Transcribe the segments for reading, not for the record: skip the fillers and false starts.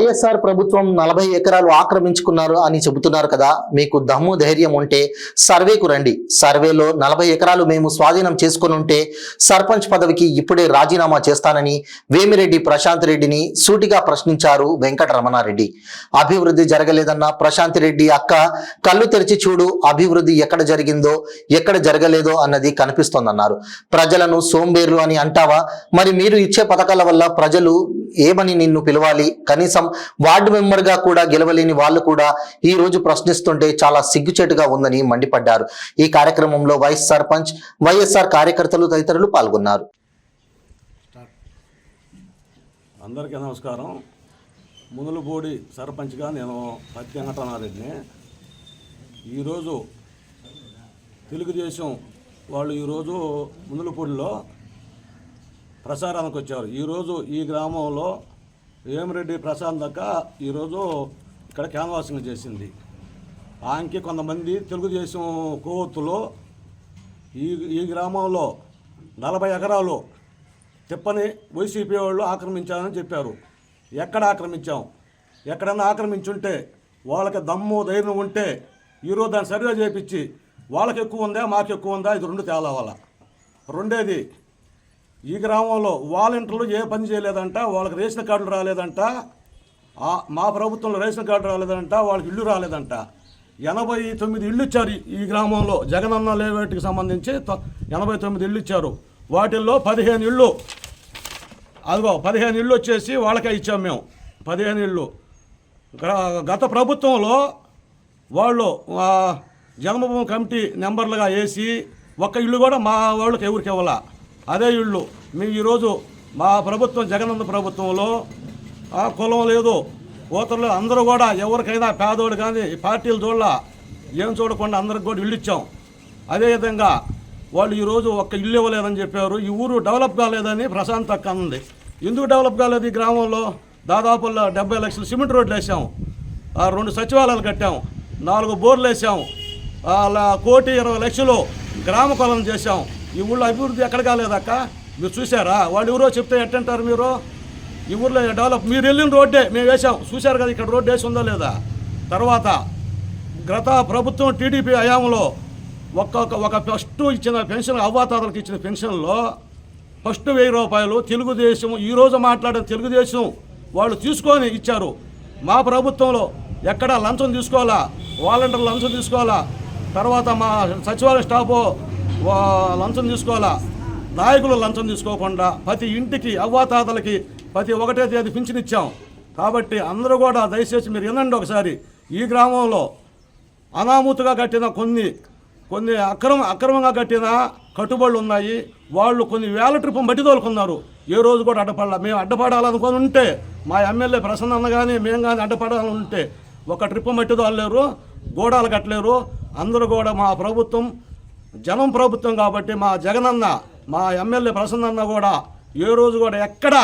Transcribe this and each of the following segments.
వైఎస్ఆర్ ప్రభుత్వం 40 ఎకరాలు ఆక్రమించుకున్నారు అని చెబుతున్నారు కదా. మీకు దమ్ము ధైర్యం ఉంటే సర్వేకు రండి. సర్వేలో 40 ఎకరాలు మేము స్వాధీనం చేసుకుని ఉంటే సర్పంచ్ పదవికి ఇప్పుడే రాజీనామా చేస్తానని వేమిరెడ్డి ప్రశాంత్ రెడ్డిని సూటిగా ప్రశ్నించారు వెంకటరమణారెడ్డి. అభివృద్ధి జరగలేదన్న ప్రశాంత్ రెడ్డి అక్క కళ్ళు తెరిచి చూడు, అభివృద్ధి ఎక్కడ జరిగిందో ఎక్కడ జరగలేదో అన్నది కనిపిస్తోందన్నారు. ప్రజలను సోంబేర్లు అని అంటావా? మరి మీరు ఇచ్చే పథకాల వల్ల ప్రజలు ఏమని నిన్ను పిలవాలి? కనీసం వార్డు మెంబర్ గా కూడా గెలవలేని వాళ్ళు కూడా ఈ రోజు ప్రశ్నిస్తుంటే చాలా సిగ్గుచేటుగా ఉందని మండిపడ్డారు. ఈ కార్యక్రమంలో వైస్ సర్పంచ్, వైఎస్ఆర్ కార్యకర్తలు తదితరులు పాల్గొన్నారు. అందరికీ నమస్కారం. మునులపూడి సర్పంచ్గా నేను పత్తి వెంకటరమణారెడ్డిని. ఈరోజు తెలుగుదేశం వాళ్ళు ఈరోజు మునులపూడిలో ప్రచారానికి వచ్చారు. ఈరోజు ఈ గ్రామంలో వేమిరెడ్డి ప్రశాంత్ అక్క ఈరోజు ఇక్కడ క్యాన్వాసింగ్ చేసింది. ఆమెకి కొంతమంది తెలుగుదేశం కొవ్వొత్తులు ఈ గ్రామంలో 40 ఎకరాలు తిప్పని వైసీపీ వాళ్ళు ఆక్రమించారని చెప్పారు. ఎక్కడ ఆక్రమించాం? ఎక్కడన్నా ఆక్రమించుంటే వాళ్ళకి దమ్ము ధైర్యం ఉంటే ఈరోజు దాన్ని సర్వే చేయించి వాళ్ళకి ఎక్కువ ఉందా మాకు ఎక్కువ ఉందా ఇది 2 తేలావాల. రెండేది, ఈ గ్రామంలో వాలంటీర్లు ఏ పని చేయలేదంట, వాళ్ళకి రేషన్ కార్డులు రాలేదంట, మా ప్రభుత్వంలో రేషన్ కార్డు రాలేదంట, వాళ్ళకి ఇల్లు రాలేదంట. 89 ఇళ్ళు ఇచ్చారు ఈ గ్రామంలో. జగనన్న లేవేటికి సంబంధించి 89 ఇళ్ళు ఇచ్చారు. వాటిల్లో 15 ఇళ్ళు, అదిగో 15 ఇళ్ళు వచ్చేసి వాళ్ళకే ఇచ్చాం మేము. 15 ఇళ్ళు గత ప్రభుత్వంలో వాళ్ళు జన్మభూమి కమిటీ నెంబర్లుగా వేసి ఒక్క ఇల్లు కూడా మా వాళ్ళకి ఎవరికి ఇవ్వాల. అదే ఇళ్ళు మేము ఈరోజు మా ప్రభుత్వం జగనన్న ప్రభుత్వంలో కులం లేదు, ఓతర్లు అందరూ కూడా ఎవరికైనా పేదోడు కానీ పార్టీలు చూడాల ఏం చూడకుండా అందరికి కూడా ఇల్లు ఇచ్చాం. అదేవిధంగా వాళ్ళు ఈరోజు ఒక్క ఇల్లు ఇవ్వలేదని చెప్పారు. ఈ ఊరు డెవలప్ కాలేదని ప్రశాంత్ అక్క అంది. ఎందుకు డెవలప్ కాలేదు? ఈ గ్రామంలో దాదాపు 70 లక్షలు సిమెంట్ రోడ్లు వేసాం, 2 సచివాలయాలు కట్టాం, 4 బోర్లు వేసాం, 1,20,00,000 గ్రామ కొలం చేశాం. ఈ ఊళ్ళో అభివృద్ధి ఎక్కడ కాలేదక్క? మీరు చూసారా? వాళ్ళు ఎవరో చెప్తే ఎట్టంటారు మీరు? ఈ ఊళ్ళో డెవలప్ మీరు వెళ్ళిన రోడ్డే మేము వేసాం, చూశారు కదా ఇక్కడ రోడ్డు వేసి ఉందా లేదా. తర్వాత గత ప్రభుత్వం టీడీపీ హయాంలో ఒక ఫస్ట్ ఇచ్చిన పెన్షన్, అవ్వాతాతలకు ఇచ్చిన పెన్షన్లో ఫస్ట్ 1000 రూపాయలు తెలుగుదేశం ఈరోజు మాట్లాడిన తెలుగుదేశం వాళ్ళు తీసుకొని ఇచ్చారు. మా ప్రభుత్వంలో ఎక్కడ లంచం తీసుకోవాలా, వాలంటీర్లు లంచం తీసుకోవాలా, తర్వాత మా సచివాలయ స్టాఫ్ లంచం తీసుకోవాలా, నాయకులు లంచం తీసుకోకుండా ప్రతి ఇంటికి అవ్వాతాతలకి ప్రతి 1వ తేదీ పింఛన్ ఇచ్చాం. కాబట్టి అందరూ కూడా దయచేసి మీరు వినండి ఒకసారి. ఈ గ్రామంలో అనామూతుగా కట్టిన కొన్ని అక్రమంగా కట్టిన కట్టుబడులు ఉన్నాయి. వాళ్ళు కొన్ని వేల ట్రిప్ మట్టి తోలుకున్నారు. ఏ రోజు కూడా అడ్డపడాల. మేము అడ్డపడాలనుకొని ఉంటే మా ఎమ్మెల్యే ప్రసన్న అన్న కానీ మేము కానీ అడ్డపడాలని ఉంటే ఒక ట్రిప్ మట్టి తోలలేరు, గోడాలు కట్టలేరు. అందరూ కూడా మా ప్రభుత్వం జనం ప్రభుత్వం కాబట్టి మా జగనన్న, మా ఎమ్మెల్యే ప్రసన్న కూడా ఏ రోజు కూడా ఎక్కడ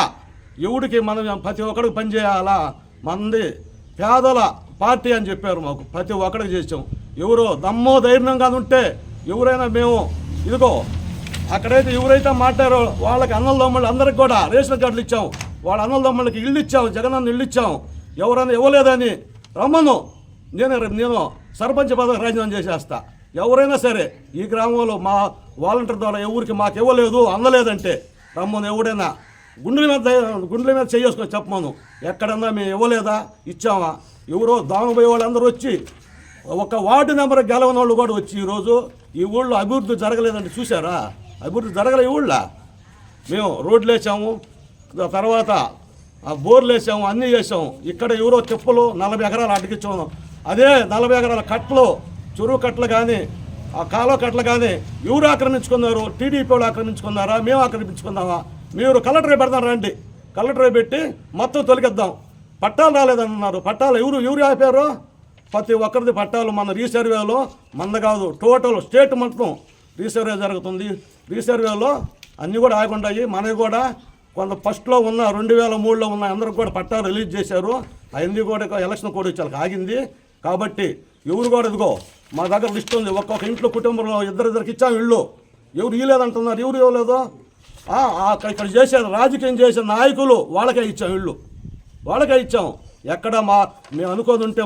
ఎవడికి మనం ప్రతి ఒక్కడికి పనిచేయాలా, మంది పేదల పార్టీ అని చెప్పారు. మాకు ప్రతి ఒక్కడికి చేసాం. ఎవరో దమ్మో ధైర్యంగా ఉంటే ఎవరైనా మేము ఇదిగో అక్కడైతే ఎవరైతే మాట్లాడారో వాళ్ళకి అన్నలదమ్ముళ్ళు అందరికి కూడా రేషన్ కార్డులు ఇచ్చాం. వాళ్ళ అన్నలదమ్ముళ్ళకి ఇల్లు ఇచ్చాం, జగనన్న ఇల్లు ఇచ్చాం. ఎవరైనా ఇవ్వలేదని రమ్మను, నేను సర్పంచ్ పదవి రాజీనామా చేసేస్తా. ఎవరైనా సరే ఈ గ్రామంలో మా వాలంటీర్ ద్వారా ఎవరికి మాకు ఇవ్వలేదు అందలేదంటే రమ్మను. ఎవడైనా గుండెల మీద చేసుకొని చెప్పమను. ఎక్కడన్నా మేము ఇవ్వలేదా ఇచ్చామా? ఎవరో దామపోయే వాళ్ళు అందరూ వచ్చి ఒక వార్డు నెంబర్ గెలవని వాళ్ళు కూడా వచ్చి ఈరోజు ఈ ఊళ్ళో అభివృద్ధి జరగలేదంటే చూసారా? అభివృద్ధి జరగలే. ఈ ఊళ్ళో మేము రోడ్లు వేసాము, తర్వాత బోర్లు వేసాము, అన్నీ చేసాము. ఇక్కడ ఎవరో తిప్పలు 40 ఎకరాలు అడ్డకిచ్చాము. అదే 40 ఎకరాల కట్టలు, చెరువు కట్టలు కానీ ఆ కాలువ కట్టలు కానీ ఎవరు ఆక్రమించుకున్నారు? టీడీపీ వాళ్ళు ఆక్రమించుకున్నారా? మేము ఆక్రమించుకున్నామా? మీరు కలెక్టరే పెడతారు, రండి కలెక్టరే పెట్టి మొత్తం తొలగిద్దాం. పట్టాలు రాలేదన్నారు. పట్టాలు ఎవరు ఆపారు? ప్రతి ఒక్కరిది పట్టాలు మన రీసర్వేలో మంద కాదు, టోటల్ స్టేట్ మొత్తం రీసర్వే జరుగుతుంది. రీసర్వేలో అన్నీ కూడా ఆగుంటాయి. మనవి కూడా కొంత ఫస్ట్లో ఉన్న 2003లో ఉన్న అందరికి కూడా పట్టాలు రిలీజ్ చేశారు. అవన్నీ కూడా ఎలక్షన్ కోడ్ ఇచ్చారు ఆగింది. కాబట్టి ఎవరు కూడా ఇదిగో మా దగ్గర లిస్ట్ ఉంది. ఒక్కొక్క ఇంట్లో కుటుంబంలో ఇద్దరికి ఇచ్చాము ఇళ్ళు. ఎవరు ఇవ్వలేదంటున్నారు. ఎవరు ఇవ్వలేదు? ఇక్కడ చేసే రాజకీయం చేసే నాయకులు వాళ్ళకే ఇచ్చాం ఇళ్ళు, వాళ్ళకే ఇచ్చాం. ఎక్కడ మేము అనుకోది ఉంటే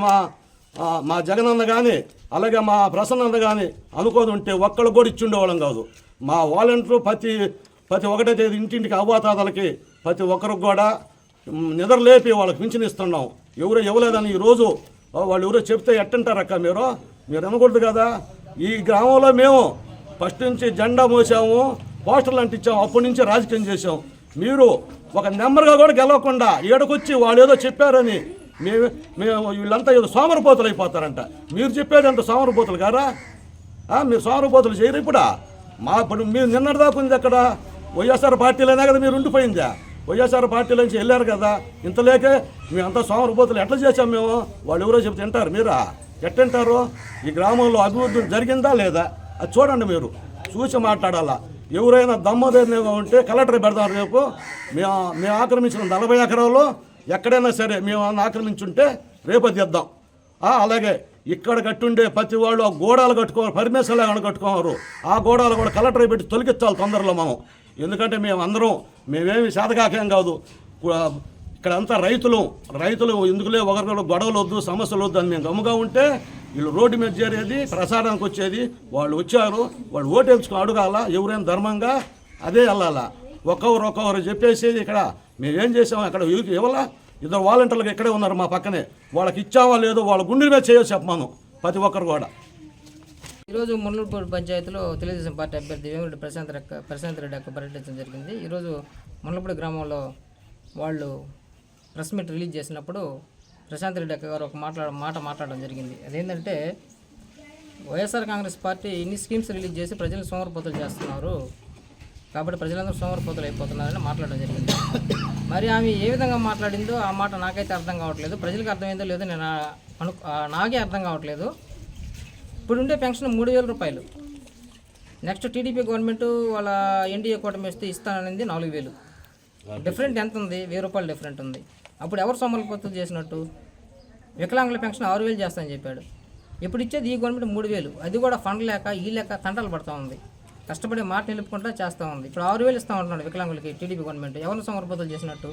మా జగనన్న కానీ అలాగే మా ప్రసన్న కానీ అనుకోది ఉంటే ఒక్కళ్ళు కూడా ఇచ్చి ఉండేవాళ్ళం కాదు. మా వాలంటీర్లు ప్రతి ఒకటే తేదీ ఇంటింటికి అవ్వాతాతలకి ప్రతి ఒక్కరికి కూడా నిద్ర లేపి వాళ్ళకి పింఛన్ ఇస్తున్నాం. ఎవరు ఇవ్వలేదని ఈరోజు వాళ్ళు ఎవరో చెప్తే ఎట్టంటారక్క మీరు అనకూడదు కదా. ఈ గ్రామంలో మేము ఫస్ట్ నుంచి జెండా మోసాము, పోస్టర్లు అంటించాము, అప్పటి నుంచి రాజకీయం చేసాం. మీరు ఒక నెంబర్గా కూడా గెలవకుండా ఈడకొచ్చి వాళ్ళు ఏదో చెప్పారని మేము వీళ్ళంతా ఏదో సోమరపోతులు అయిపోతారంట. మీరు చెప్పేది అంత సోమరపోతులు కారా? మీరు సోమరపోతులు చేయరు. ఇప్పుడు మీరు నిన్నటిదాకా ఉంది అక్కడ వైఎస్ఆర్ పార్టీలోనే కదా మీరు ఉండిపోయిందా? వైఎస్ఆర్ పార్టీలో నుంచి వెళ్ళారు కదా. ఇంతలేకే మేమంతా సోమరపోతులు ఎట్లా చేసాం మేము? వాళ్ళు ఎవరో చెప్తే తింటారు మీరా? ఎట్టంటారు? ఈ గ్రామంలో అభివృద్ధి జరిగిందా లేదా అది చూడండి. మీరు చూసి మాట్లాడాలా. ఎవరైనా దమ్మోదైనా ఉంటే కలెక్టర్ పెడతారు. రేపు మేము ఆక్రమించిన 40 ఎకరాలు ఎక్కడైనా సరే మేము ఆక్రమించుంటే రేపు అది ఇద్దాం. అలాగే ఇక్కడ కట్టుండే ప్రతి వాళ్ళు ఆ గోడాలు కట్టుకోవాలి, పర్మిషన్ లేకుండా కట్టుకోవాలి. ఆ గోడాలు కూడా కలెక్టర్ పెట్టి తొలగించాలి తొందరలో మనం. ఎందుకంటే మేమేమి శాతకాకేం కాదు. ఇక్కడంతా రైతులు ఎందుకులే ఒకరికొకరు గొడవలు వద్దు, సమస్యలు వద్దు అని మేము గమ్ముగా ఉంటే వీళ్ళు రోడ్డు మీద చేరేది, ప్రసారానికి వచ్చేది. వాళ్ళు వచ్చారు, వాళ్ళు ఓటు వేసుకుని అడగాల, ఎవరైనా ధర్మంగా అదే వెళ్ళాలా. ఒక్కొక్కరు చెప్పేసి ఇక్కడ మేమేం చేసాము, అక్కడ ఇవ్వాలా. 2 వాలంటీర్లకు ఇక్కడే ఉన్నారు మా పక్కనే. వాళ్ళకి ఇచ్చావా లేదో వాళ్ళ గుండెల మీద చేయొచ్చు చెప్పమాను ప్రతి ఒక్కరు కూడా. ఈరోజు మునులపూడి పంచాయతీలో తెలుగుదేశం పార్టీ అభ్యర్థి వేమిరెడ్డి ప్రశాంత్ రెడ్డి యొక్క పర్యటించడం జరిగింది. ఈరోజు మునులపూడి గ్రామంలో వాళ్ళు ప్రెస్ మీట్ రిలీజ్ చేసినప్పుడు ప్రశాంత్ రెడ్డి గారు ఒక మాట మాట్లాడడం జరిగింది. అదేంటంటే వైఎస్ఆర్ కాంగ్రెస్ పార్టీ ఇన్ని స్కీమ్స్ రిలీజ్ చేసి ప్రజలను సోమరిపోతులు చేస్తున్నారు కాబట్టి ప్రజలందరూ సోమరిపోతులు అయిపోతున్నారని మాట్లాడడం జరిగింది. మరి ఆమె ఏ విధంగా మాట్లాడిందో ఆ మాట నాకైతే అర్థం కావట్లేదు. ప్రజలకు అర్థమైందో లేదో నాకే అర్థం కావట్లేదు. ఇప్పుడు ఉండే పెన్షన్ 3,000 రూపాయలు. నెక్స్ట్ టీడీపీ గవర్నమెంట్ వాళ్ళ ఎన్డీఏ కూటమి వస్తే ఇస్తాననేది 4,000. డిఫరెంట్ ఎంత ఉంది? 1,000 రూపాయలు డిఫరెంట్ ఉంది. అప్పుడు ఎవరు సోమరిపోతులు చేసినట్టు? వికలాంగుల పెన్షన్ 6,000 చేస్తానని చెప్పాడు. ఇప్పుడు ఇచ్చేది ఈ గవర్నమెంట్ 3,000. అది కూడా ఫండ్ లేక తంటాలు పడుతూ ఉంది. కష్టపడి మాట నిలుపుకుంటా చేస్తూ ఉంది. ఇప్పుడు 6,000 ఇస్తూ ఉంటున్నాడు వికలాంగులకి టీడీపీ గవర్నమెంట్. ఎవరిని సోమరిపోతులు చేసినట్టు?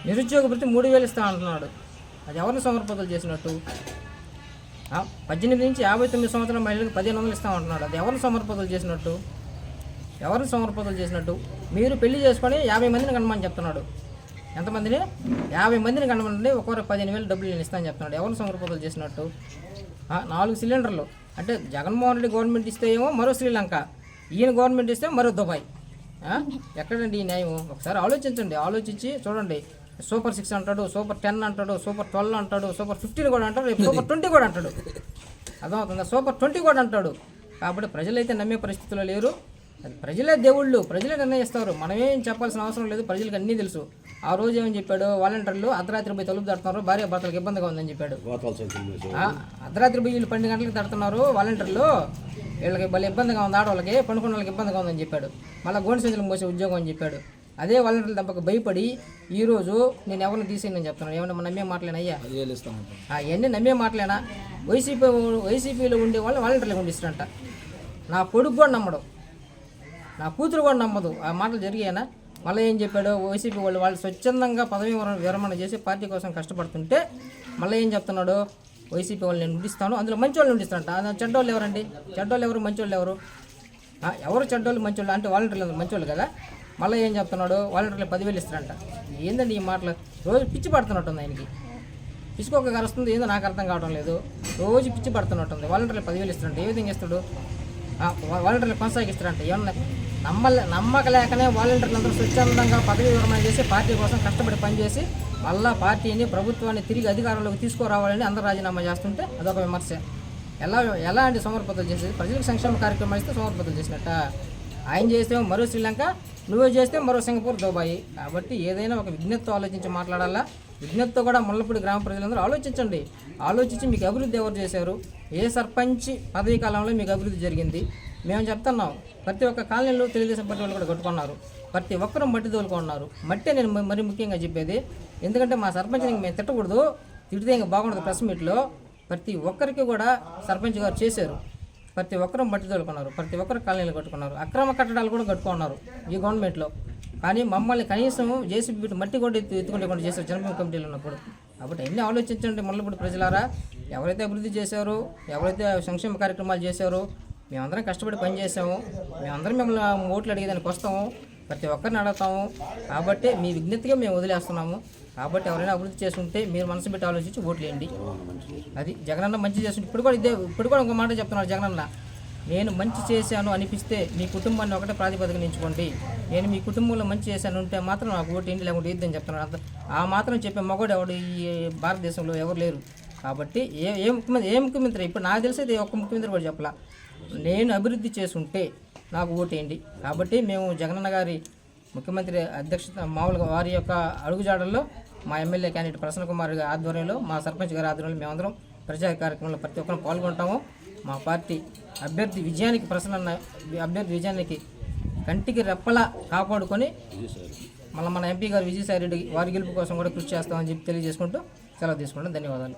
నిరుద్యోగ భృతి 3,000 ఇస్తా అంటున్నాడు. అది ఎవరిని సోమరిపోతులు చేసినట్టు? 18 నుంచి 59 సంవత్సరాల మహిళలకు 1,500 ఇస్తా ఉంటున్నాడు. అది ఎవరిని సోమరిపోతులు చేసినట్టు? మీరు పెళ్లి చేసుకొని 50 మందిని కనమని చెప్తున్నాడు. ఎంతమందిని? 50 మందిని కనమండి. ఒక్కొక్కరు 15,000 డబ్బులు నేను ఇస్తానని చెప్తున్నాడు. ఎవరిని సోమరిపోతులు చేసినట్టు? 4 సిలిండర్లు అంటే జగన్మోహన్ రెడ్డి గవర్నమెంట్ ఇస్తే ఏమో మరో శ్రీలంక, ఈయన గవర్నమెంట్ ఇస్తే మరో దుబాయ్. ఎక్కడండి ఈ న్యాయం? ఒకసారి ఆలోచించండి. ఆలోచించి చూడండి. సూపర్ 6 అంటాడు, సూపర్ 10 అంటాడు, సూపర్ 12 అంటాడు, సూపర్ 15 కూడా అంటాడు, రేపు సూపర్ 20 కూడా అంటాడు. అర్థమవుతుందా? సూపర్ 20 కూడా అంటాడు. కాబట్టి ప్రజలైతే నమ్మే పరిస్థితుల్లో లేరు. అది ప్రజలే దేవుళ్ళు, ప్రజలే నిర్ణయిస్తారు. మనమేం చెప్పాల్సిన అవసరం లేదు. ప్రజలకు అన్నీ తెలుసు. ఆ రోజు ఏమని చెప్పాడు? వాలంటీర్లు అర్ధరాత్రి పోయి తలుపు తడుతున్నారు, భార్య భర్తలకు ఇబ్బందిగా ఉందని చెప్పాడు. అర్ధరాత్రి పోయి వీళ్ళు 12 గంటలకు తడుతున్నారు వాలంటీర్లు, వీళ్ళకి భలే ఇబ్బందిగా ఉంది, ఆడవాళ్ళకి పండుకున్న వాళ్ళకి ఇబ్బందిగా ఉందని చెప్పాడు. మళ్ళీ గోండి సంచులు మోసే ఉద్యోగం అని చెప్పాడు. అదే వాలంటీర్ల దెబ్బకు భయపడి ఈరోజు నేను ఎవరిని తీసేయని చెప్తున్నాను. ఏమన్నా నమ్మే మాటలేనా అయ్యా? అవన్నీ నమ్మే మాటలేనా? వైసీపీలో ఉండే వాళ్ళు వాలంటీర్లు ఉండిస్తారంట. నా కొడుకు కూడా నమ్మడు, నా కూతురు కూడా నమ్మదు. ఆ మాటలు జరిగాయనా? మళ్ళీ ఏం చెప్పాడు? వైసీపీ వాళ్ళు స్వచ్ఛందంగా పదవి విరమణ చేసి పార్టీ కోసం కష్టపడుతుంటే మళ్ళీ ఏం చెప్తున్నాడు? వైసీపీ వాళ్ళు నేను ఉండిస్తాను, అందులో మంచి వాళ్ళు ఉండిస్తానంట. చెడ్డోళ్ళు ఎవరండి? చెడ్డోళ్ళు ఎవరు? మంచోళ్ళు ఎవరు? ఎవరు చెడ్డోళ్ళు మంచోళ్ళు? అంటే వాలంటీర్లు మంచోళ్ళు కదా. మళ్ళీ ఏం చెప్తున్నాడు? వాలంటీర్లు 10,000 ఇస్తారంట. ఏందండి ఈ మాటలు? రోజు పిచ్చి పడుతున్నట్టుంది ఆయనకి. పిచ్చుకోక కరుస్తుంది ఏందో నాకు అర్థం కావడం లేదు. రోజు పిచ్చి పడుతున్నట్టుంది. వాలంటీర్లు 10,000 ఇస్తారంట. ఏ విధంగా ఇస్తాడు? వాలంటీర్లు కొనసాగిస్తారంట. ఏమన్నా నమ్మక లేకనే వాలంటీర్లు అందరూ స్వచ్ఛందంగా పదవి విరమణ చేసి పార్టీ కోసం కష్టపడి పనిచేసి మళ్ళా పార్టీని ప్రభుత్వాన్ని తిరిగి అధికారంలోకి తీసుకురావాలని అందరూ రాజీనామా చేస్తుంటే అదొక విమర్శ. ఎలా అంటే సోమరిపోతులు చేసేది? ప్రజలకు సంక్షేమ కార్యక్రమాలు ఇస్తే సోమరిపోతులు చేసినట్ట. ఆయన చేస్తే మరో శ్రీలంక, నువ్వే చేస్తే మరో సింగపూర్, దుబాయ్. కాబట్టి ఏదైనా ఒక విజ్ఞతతో ఆలోచించి మాట్లాడాలా. విజ్ఞతతో కూడా ముళ్ళపూడి గ్రామ ప్రజలందరూ ఆలోచించండి. ఆలోచించి మీకు అభివృద్ధి ఎవరు చేశారు? ఏ సర్పంచ్ పదవీ కాలంలో మీకు అభివృద్ధి జరిగింది? మేము చెప్తున్నాం. ప్రతి ఒక్క కాలనీలో తెలుగుదేశం పార్టీ వాళ్ళు కూడా కట్టుకున్నారు. ప్రతి ఒక్కరూ మట్టి తోలుకున్నారు. మట్టే నేను మరీ ముఖ్యంగా చెప్పేది. ఎందుకంటే మా సర్పంచ్ని మేము తిట్టకూడదు, తిడితే ఇంకా బాగుండదు. ప్రెస్ మీట్లో ప్రతి ఒక్కరికి కూడా సర్పంచ్ గారు చేశారు. ప్రతి ఒక్కరూ మట్టి తోలుకున్నారు, ప్రతి ఒక్కరు కాలనీలు కట్టుకున్నారు, అక్రమ కట్టడాలు కూడా కట్టుకున్నారు ఈ గవర్నమెంట్లో. కానీ మమ్మల్ని కనీసం జేసీబీ మట్టి కూడా ఎత్తుకుంటే చేశారు జనభూమి కమిటీలు ఉన్నప్పుడు. కాబట్టి అన్నీ ఆలోచించండి ముళ్ళపూడి ప్రజలారా. ఎవరైతే అభివృద్ధి చేశారో, ఎవరైతే సంక్షేమ కార్యక్రమాలు చేశారో, మేమందరం కష్టపడి పనిచేసాము, మేమందరం మిమ్మల్ని ఓట్లు అడిగేదానికి వస్తాము, ప్రతి ఒక్కరిని అడుగుతాము. కాబట్టి మీ విజ్ఞతగా మేము వదిలేస్తున్నాము. కాబట్టి ఎవరైనా అభివృద్ధి చేసుకుంటే మీరు మనసు పెట్టి ఆలోచించి ఓట్లు వేయండి. అది జగనన్న మంచి చేస్తుంటే ఇప్పుడు కూడా ఒక మాట చెప్తున్నాడు జగనన్న, నేను మంచి చేశాను అనిపిస్తే మీ కుటుంబాన్ని ఒకటే ప్రాతిపదికన ఎంచుకోండి, నేను మీ కుటుంబంలో మంచి చేశాను ఉంటే మాత్రం నాకు ఓటు ఏంటి లేకుంటే ఇద్దని చెప్తున్నాడు. అంత ఆ మాత్రం చెప్పే మగవాడు ఎవడు ఈ భారతదేశంలో ఎవరు లేరు. కాబట్టి ఏ ముఖ్యమంత్రి ఇప్పుడు నాకు తెలిసి ఇది ఒక్క ముఖ్యమంత్రి కూడా చెప్పలా, నేను అభివృద్ధి చేసుంటే నాకు ఓటేయండి. కాబట్టి మేము జగనన్న గారి ముఖ్యమంత్రి అధ్యక్షత మామూలుగా వారి యొక్క అడుగుజాడల్లో మా ఎమ్మెల్యే క్యాండిడేట్ ప్రసన్న కుమార్ గారి ఆధ్వర్యంలో, మా సర్పంచ్ గారి ఆధ్వర్యంలో మేమందరం ప్రచార కార్యక్రమంలో ప్రతి ఒక్కరు పాల్గొంటాము. మా పార్టీ అభ్యర్థి విజయానికి, ప్రసన్న అభ్యర్థి విజయానికి కంటికి రెప్పలా కాపాడుకొని మన ఎంపీ గారు విజయసాయి రెడ్డి వారి గెలుపు కోసం కూడా కృషి చేస్తామని చెప్పి తెలియజేసుకుంటూ సెలవు తీసుకుంటాం. ధన్యవాదాలు.